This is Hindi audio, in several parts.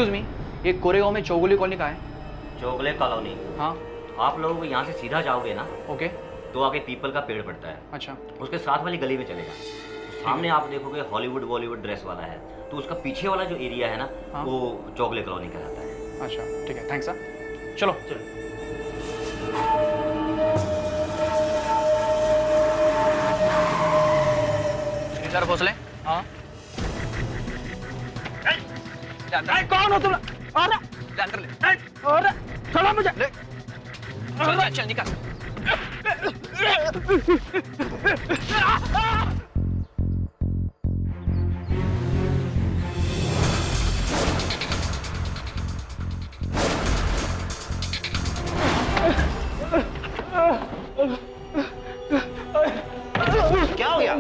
एक्सक्यूज मी, ये कोरेगांव में चौगुले कॉलोनी का है? चौगले कॉलोनी? हाँ। आप लोग यहाँ से सीधा जाओगे ना, ओके। तो आगे पीपल का पेड़ पड़ता है। अच्छा। उसके साथ वाली गली में चलेगा, तो सामने आप देखोगे हॉलीवुड बॉलीवुड ड्रेस वाला है, तो उसका पीछे वाला जो एरिया है ना, हाँ? वो चौगले कॉलोनी कहलाता है। अच्छा ठीक है, थैंक्स सर। चलो चलो। सर भोसले। हाँ। कौन हो तुम? अरे अंदर ले। अरे चलो मुझे ले। चल चल चल निकाल। क्या हो गया?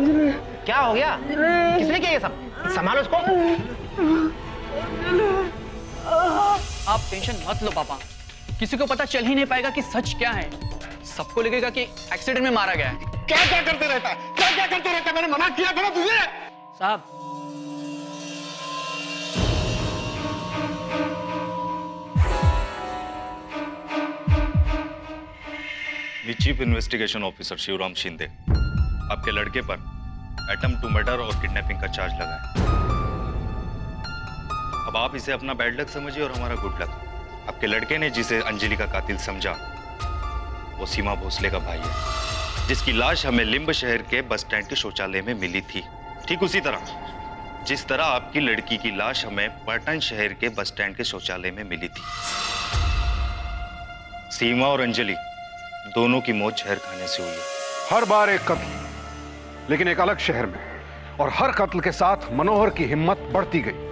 क्या हो गया? किसने किया ये सब? संभालो उसको। आप टेंशन मत लो पापा, किसी को पता चल ही नहीं पाएगा कि सच क्या है। सबको लगेगा कि एक्सीडेंट में मारा गया है। क्या क्या करते रहता है? क्या क्या करते रहता है? मैंने मना किया था ना तुझे। साहब, chief investigation officer Shivram Shinde, आपके लड़के पर अटेम्प्ट टू मर्डर और किडनैपिंग का चार्ज लगा है। अब आप इसे अपना बैड लक समझिए और हमारा गुड लक। आपके लड़के ने जिसे अंजलि का कातिल समझा, वो सीमा भोसले का भाई है, जिसकी लाश हमें लिंब शहर के बस स्टैंड के शौचालय में मिली थी। ठीक उसी तरह जिस तरह आपकी लड़की की लाश हमें पटन शहर के बस स्टैंड के शौचालय में मिली थी। सीमा और अंजलि दोनों की मौत जहर खाने से हुई है। हर बार एक कत्ल, लेकिन एक अलग शहर में, और हर कत्ल के साथ मनोहर की हिम्मत बढ़ती गई।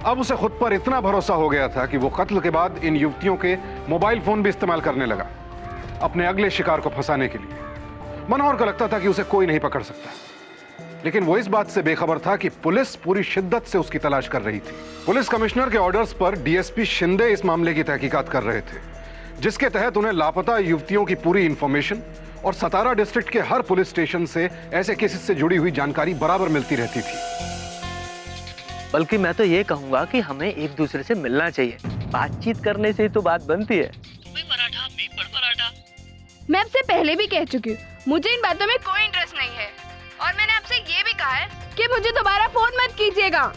अब उसे खुद पर इतना भरोसा हो गया था कि वो कत्ल के बाद इन युवतियों के मोबाइल फोन भी इस्तेमाल करने लगा अपने अगले शिकार को फंसाने के लिए। मनोहर को लगता था कि उसे कोई नहीं पकड़ सकता, लेकिन वो इस बात से बेखबर था कि पुलिस पूरी शिद्दत से उसकी तलाश कर रही थी। पुलिस कमिश्नर के ऑर्डर्स पर डीएसपी शिंदे इस मामले की तहकीकात कर रहे थे, जिसके तहत उन्हें लापता युवतियों की पूरी इंफॉर्मेशन और सतारा डिस्ट्रिक्ट के हर पुलिस स्टेशन से ऐसे केसेस से जुड़ी हुई जानकारी बराबर मिलती रहती थी। बल्कि मैं तो ये कहूंगा कि हमें एक दूसरे से मिलना चाहिए। बातचीत करने से ही तो बात बनती है। पराठा, मैं पराठा। मैं आपसे पहले भी कह चुकी हूँ, मुझे इन बातों में कोई इंटरेस्ट नहीं है, और मैंने आपसे ये भी कहा है कि मुझे दोबारा फोन मत कीजिएगा।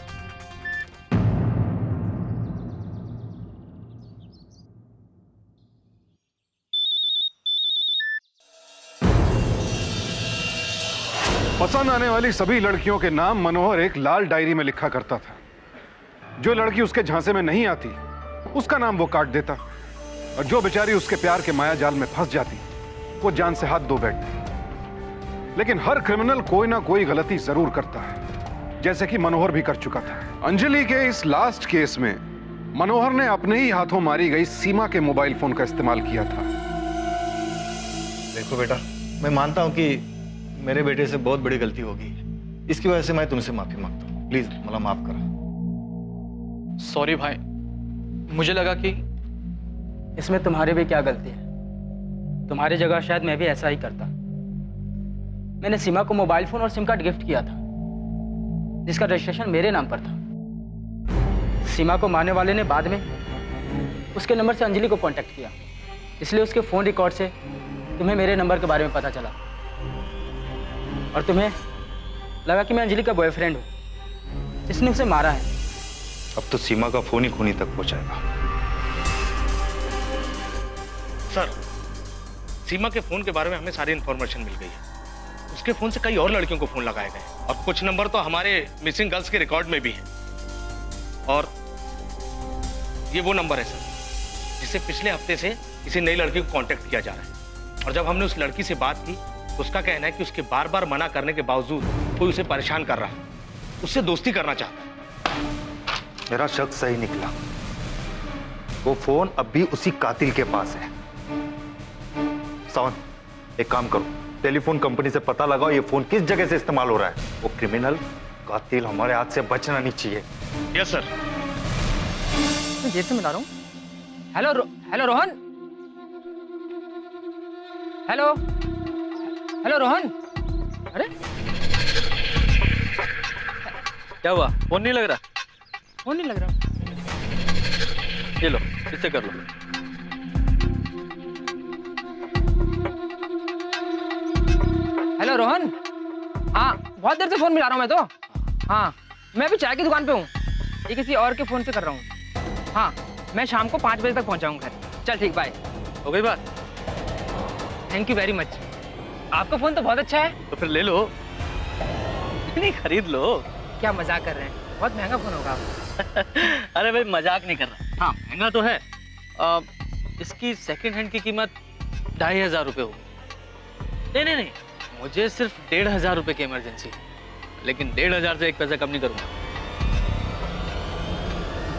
पसंद आने वाली सभी लड़कियों के नाम मनोहर एक लाल डायरी में लिखा करता था। जो लड़की उसके झांसे में नहीं आती, उसका नाम वो काट देता, और जो बेचारी उसके प्यार के माया जाल में फंस जाती, वो जान से हाथ धो बैठती। लेकिन हर क्रिमिनल कोई ना कोई गलती जरूर करता है, जैसे कि मनोहर भी कर चुका था। अंजलि के इस लास्ट केस में मनोहर ने अपने ही हाथों मारी गई सीमा के मोबाइल फोन का इस्तेमाल किया था। देखो बेटा, मैं मानता हूं कि मेरे बेटे से बहुत बड़ी गलती हो गई, इसकी वजह से मैं तुमसे माफी मांगता हूं। प्लीज मला माफ करा। सॉरी भाई, मुझे लगा कि इसमें तुम्हारी भी क्या गलती है। तुम्हारी जगह शायद मैं भी ऐसा ही करता। मैंने सीमा को मोबाइल फोन और सिम कार्ड गिफ्ट किया था, जिसका रजिस्ट्रेशन मेरे नाम पर था। सीमा को मारने वाले ने बाद में उसके नंबर से अंजलि को कांटेक्ट किया, इसलिए उसके फोन रिकॉर्ड से तुम्हें मेरे नंबर के बारे में पता चला, और तुम्हें लगा कि मैं अंजलि का बॉयफ्रेंड हूं, जिसने उसे मारा है। अब तो सीमा का फोन ही खूनी तक पहुंचाएगा। सर, सीमा के फोन के बारे में हमें सारी इंफॉर्मेशन मिल गई है। उसके फोन से कई और लड़कियों को फोन लगाए गए, और कुछ नंबर तो हमारे मिसिंग गर्ल्स के रिकॉर्ड में भी है। और ये वो नंबर है सर, जिससे पिछले हफ्ते से किसी नई लड़की को कांटेक्ट किया जा रहा है। और जब हमने उस लड़की से बात की, तो उसका कहना है कि उसके बार बार मना करने के बावजूद कोई उसे परेशान कर रहा है, उससे दोस्ती करना चाहता है। मेरा शक सही निकला, वो फोन अब भी उसी कातिल के पास है। सावन, एक काम करो, टेलीफोन कंपनी से पता लगाओ ये फोन किस जगह से इस्तेमाल हो रहा है। वो क्रिमिनल कातिल हमारे हाथ से बचना नहीं चाहिए। Yes sir. मैं जेब से मिला रहा हूँ। Hello hello Rohan. Hello hello Rohan. अरे क्या हुआ? फोन नहीं लग रहा? फोन नहीं लग रहा। ये लो, इससे कर लो। हेलो रोहन। हाँ, बहुत देर से फोन मिला रहा हूँ मैं तो। हाँ, मैं अभी चाय की दुकान पे हूँ, ये किसी और के फोन से कर रहा हूँ। हाँ, मैं शाम को 5 बजे तक पहुँचाऊँगा घर। चल ठीक, बाय। हो गई बात? Thank you very much. आपका फोन तो बहुत अच्छा है। तो फिर ले लो। नहीं, खरीद लो। क्या मजाक कर रहे हैं? बहुत महंगा फोन होगा आपका। अरे भाई, मजाक नहीं कर रहा। हाँ, महंगा तो है। इसकी सेकंड हैंड की कीमत 2500 रुपये होगी। नहीं, मुझे सिर्फ 1500 रुपये की इमरजेंसी है, लेकिन 1500 से एक पैसा कम नहीं करूंगा।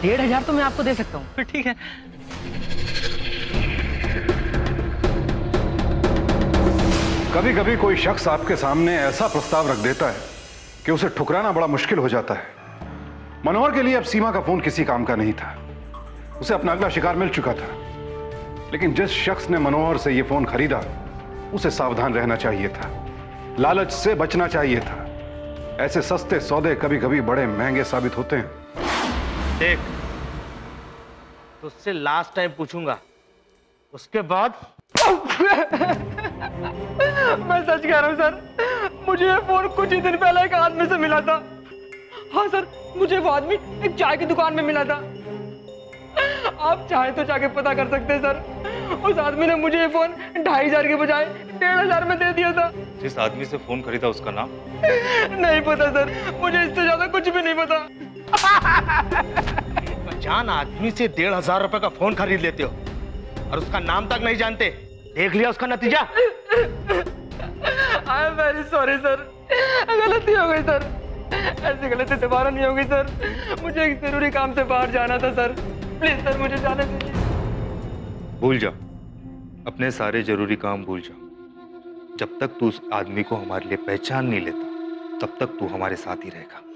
1500 तो मैं आपको दे सकता हूँ। ठीक है। कभी कभी कोई शख्स आपके सामने ऐसा प्रस्ताव रख देता है कि उसे ठुकराना बड़ा मुश्किल हो जाता है। मनोहर के लिए अब सीमा का फोन किसी काम का नहीं था। उसे अपना अगला शिकार मिल चुका था। लेकिन जिस शख्स ने मनोहर से यह फोन खरीदा, उसे सावधान रहना चाहिए था, लालच से बचना चाहिए था। ऐसे सस्ते सौदे कभी कभी बड़े महंगे साबित होते हैं। देख, तुझसे लास्ट टाइम पूछूंगा, उसके बाद मैं सच कह रहा हूँ सर, मुझे ये फोन कुछ ही दिन पहले एक आदमी से मिला था। हाँ सर, मुझे वो आदमी एक चाय की दुकान में मिला था। आप चाहे तो जाके पता कर सकते हैं सर। उस आदमी ने मुझे ये फोन 2500 के बजाय 1500 में दे दिया था। जिस आदमी से फोन खरीदा उसका नाम? नहीं पता सर, मुझे इससे ज्यादा कुछ भी नहीं पता। जान आदमी से 1500 रुपए का फोन खरीद लेते हो और उसका नाम तक नहीं जानते। देख लिया उसका नतीजा। I am very sorry sir, गलती हो गई सर। ऐसी गलती दोबारा नहीं होगी सर। मुझे एक जरूरी काम से बाहर जाना था सर। प्लीज सर, मुझे जाने दीजिए। भूल जा, अपने सारे जरूरी काम भूल जा। जब तक तू उस आदमी को हमारे लिए पहचान नहीं लेता, तब तक तू हमारे साथ ही रहेगा।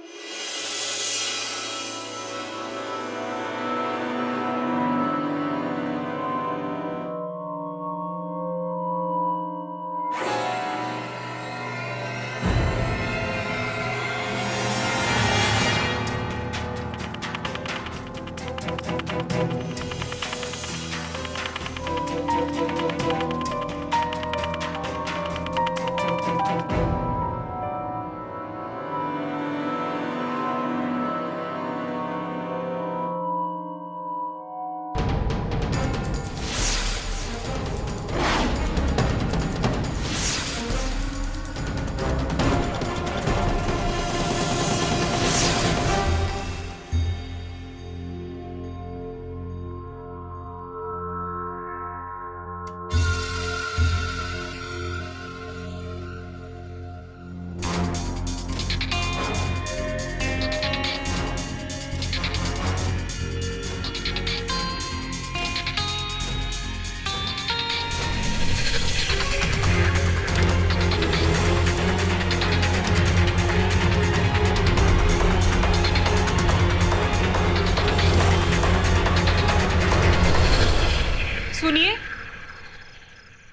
सुनिए,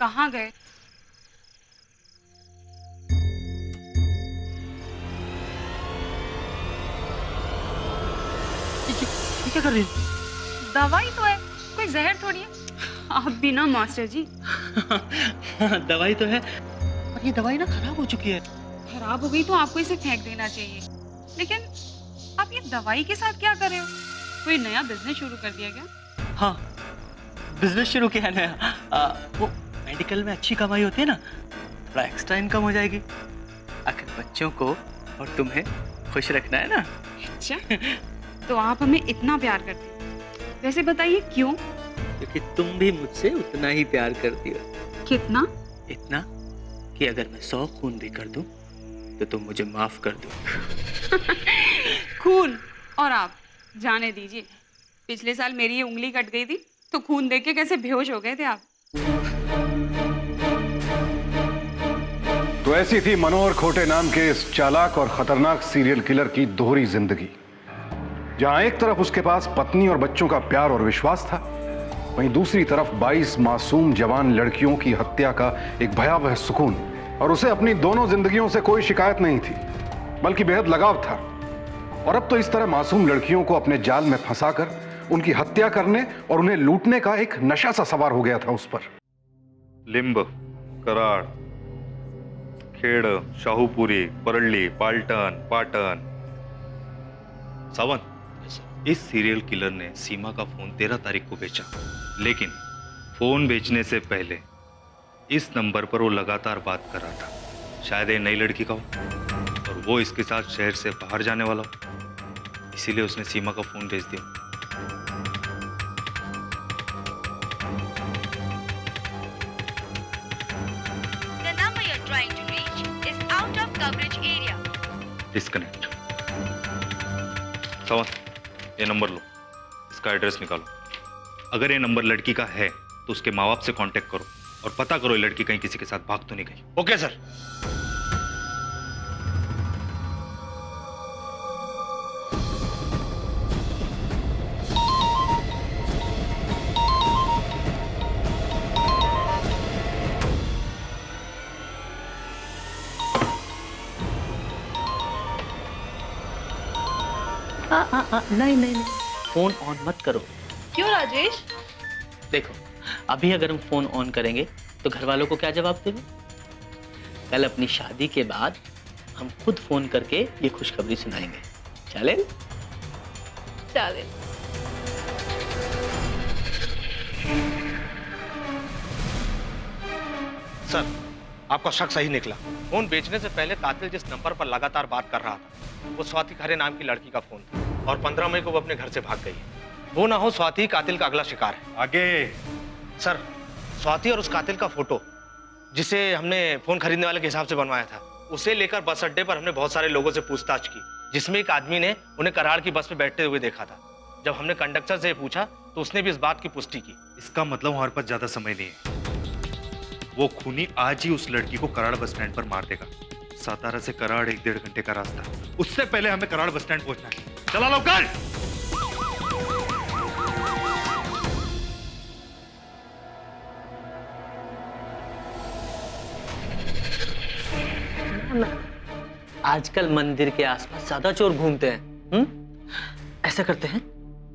कहाँ गए? ये क्या कर रही है? दवाई तो है, कोई जहर थोड़ी है। आप भी ना मास्टर जी। दवाई तो है, पर ये दवाई ना खराब हो चुकी है। खराब हो गई तो आपको इसे फेंक देना चाहिए। लेकिन आप ये दवाई के साथ क्या कर रहे हो? कोई नया बिजनेस शुरू कर दिया क्या? हाँ, बिजनेस शुरू किया है नया। वो मेडिकल में अच्छी कमाई होती है ना, थोड़ा एक्स्ट्रा इनकम हो जाएगी। आखिर बच्चों को और तुम्हें खुश रखना है ना। अच्छा, तो आप हमें इतना प्यार करते हैं। वैसे बताइए क्यों? क्योंकि तुम भी मुझसे उतना ही प्यार करती हो। कितना? इतना कि अगर मैं 100 खून भी कर दूं तो तुम मुझे माफ कर दो। खून? और आप जाने दीजिए, पिछले साल मेरी ये उंगली कट गई थी तो खून देख के कैसे बेहोश हो गए थे आप। तो ऐसी थी मनोहर खोटे नाम के इस चालाक और खतरनाक सीरियल किलर की दोहरी जिंदगी, जहां एक तरफ उसके पास पत्नी और बच्चों का प्यार और विश्वास था, वहीं दूसरी तरफ 22 मासूम जवान लड़कियों की हत्या का एक भयावह सुकून। और उसे अपनी दोनों जिंदगियों से कोई शिकायत नहीं थी, बल्कि बेहद लगाव था। और अब तो इस तरह मासूम लड़कियों को अपने जाल में फंसाकर उनकी हत्या करने और उन्हें लूटने का एक नशा सा सवार हो गया था उस पर। लिंब, कराड़, खेड़, शाहूपुरी, परल्ली, पाल्टन, पाटन। सावन, इस सीरियल किलर ने सीमा का फोन 13 तारीख को बेचा, लेकिन फोन बेचने से पहले इस नंबर पर वो लगातार बात कर रहा था। शायद ये नई लड़की का हो और वो इसके साथ शहर से बाहर जाने वाला हो, इसीलिए उसने सीमा का फोन भेज दिया। The number you're trying to reach is out of coverage area. Disconnect. Sawan, ये नंबर लो, इसका एड्रेस निकालो। अगर ये नंबर लड़की का है तो उसके माँ बाप से कांटेक्ट करो और पता करो ये लड़की कहीं किसी के साथ भाग तो नहीं गई। Okay sir. नहीं, फोन ऑन मत करो। क्यों राजेश? देखो, अभी अगर हम फोन ऑन करेंगे तो घर वालों को क्या जवाब देंगे? कल अपनी शादी के बाद हम खुद फोन करके ये खुशखबरी सुनाएंगे। चले? चले। सर, आपका शक सही निकला। फोन बेचने से पहले कातिल जिस नंबर पर लगातार बात कर रहा था वो स्वाति खरे नाम की लड़की का फोन था और 15 मई को वो अपने घर से भाग गई। वो ना हो स्वाति कातिल का अगला शिकार है। आगे सर, स्वाति और उस कातिल का फोटो जिसे हमने फोन खरीदने वाले के हिसाब से बनवाया था, उसे लेकर बस अड्डे पर हमने बहुत सारे लोगों से पूछताछ की, जिसमें एक आदमी ने उन्हें कराड़ की बस में बैठते हुए देखा था। जब हमने कंडक्टर से पूछा तो उसने भी इस बात की पुष्टि की। इसका मतलब हमारे पास ज्यादा समय नहीं है। वो खूनी आज ही उस लड़की को कराड़ बस स्टैंड पर मार देगा। सातारा से कराड़ 1-1.5 घंटे का रास्ता, उससे पहले हमें कराड़ बस स्टैंड पहुंचना है। चला लवकर। आजकल मंदिर के आसपास ज्यादा चोर घूमते हैं। ऐसा करते हैं,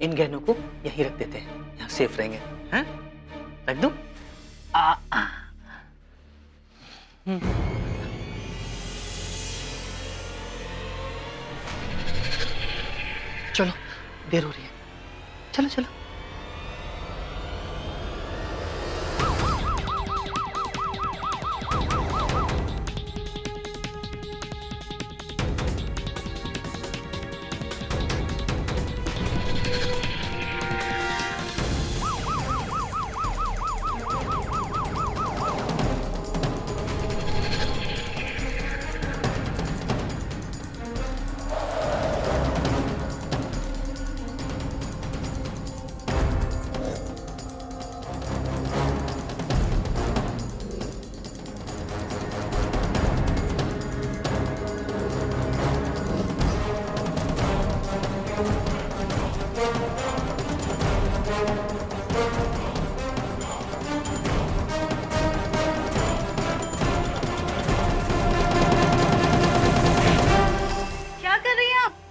इन गहनों को यहीं रख देते हैं, यहाँ सेफ रहेंगे। हैं? रख दूं? चलो, देर हो रही है। चलो चलो।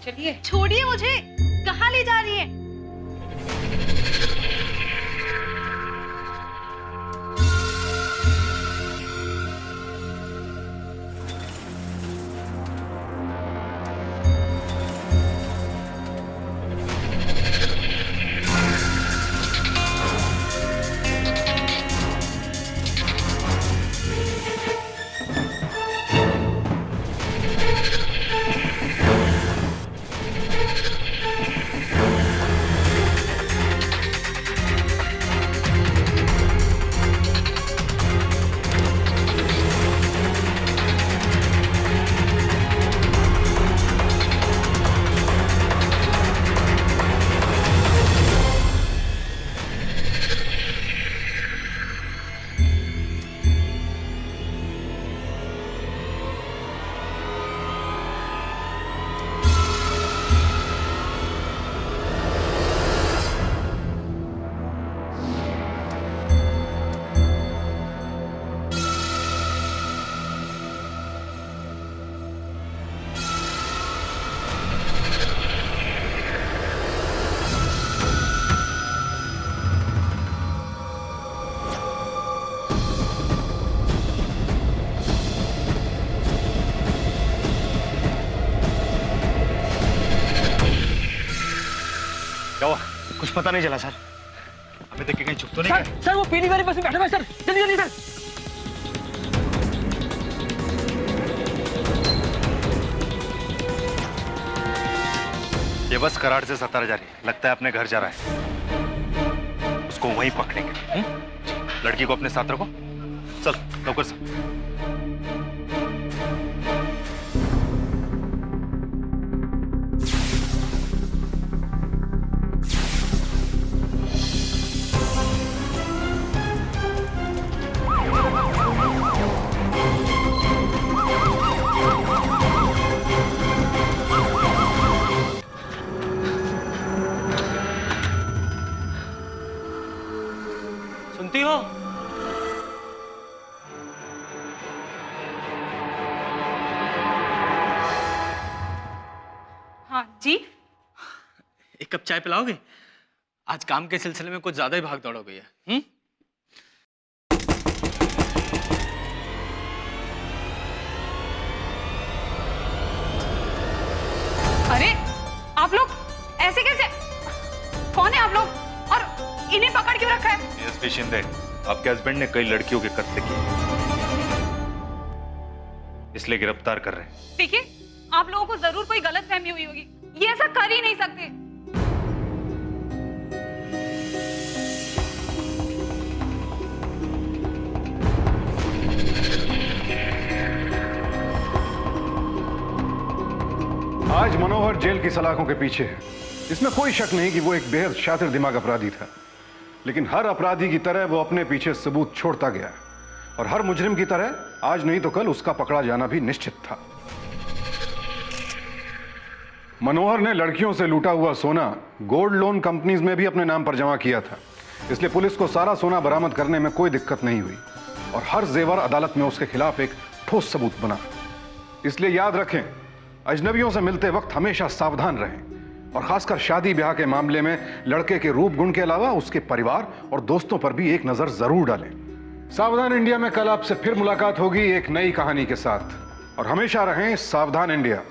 चलिए। छोड़िए मुझे, कहाँ ले जा रही है? पता नहीं चला सर। हमें देख के कहीं छुप तो नहीं सर गए? सर वो पीली वाली बस में बैठा हुआ है सर, जल्दी जल्दी सर। ये बस कराड़ से सतारा जा रही है, लगता है अपने घर जा रहा है। उसको वहीं पकड़ेंगे। लड़की को अपने साथ रखो, चल नौकर साहब। सुनती हो? हाँ जी। एक कप चाय पिलाओगे? आज काम के सिलसिले में कुछ ज्यादा ही भाग दौड़ हो गई है। अरे आप लोग ऐसे कैसे? कौन है आप लोग और इन्हें पकड़ क्यों रखा है? एसपी शिंदे, आपके हस्बैंड ने कई लड़कियों के कत्ल किए, इसलिए गिरफ्तार कर रहे हैं। देखिए, आप लोगों को जरूर कोई गलतफहमी हुई होगी। ये ऐसा कर ही नहीं सकते। आज मनोहर जेल की सलाखों के पीछे है। इसमें कोई शक नहीं कि वो एक बेहद शातिर दिमाग अपराधी था, लेकिन हर अपराधी की तरह वो अपने पीछे सबूत छोड़ता गया, और हर मुजरिम की तरह आज नहीं तो कल उसका पकड़ा जाना भी निश्चित था। मनोहर ने लड़कियों से लूटा हुआ सोना गोल्ड लोन कंपनीज में भी अपने नाम पर जमा किया था, इसलिए पुलिस को सारा सोना बरामद करने में कोई दिक्कत नहीं हुई, और हर जेवर अदालत में उसके खिलाफ एक ठोस सबूत बना। इसलिए याद रखें, अजनबियों से मिलते वक्त हमेशा सावधान रहें, और खासकर शादी ब्याह के मामले में लड़के के रूप गुण के अलावा उसके परिवार और दोस्तों पर भी एक नजर जरूर डालें। सावधान इंडिया में कल आपसे फिर मुलाकात होगी एक नई कहानी के साथ, और हमेशा रहें सावधान इंडिया।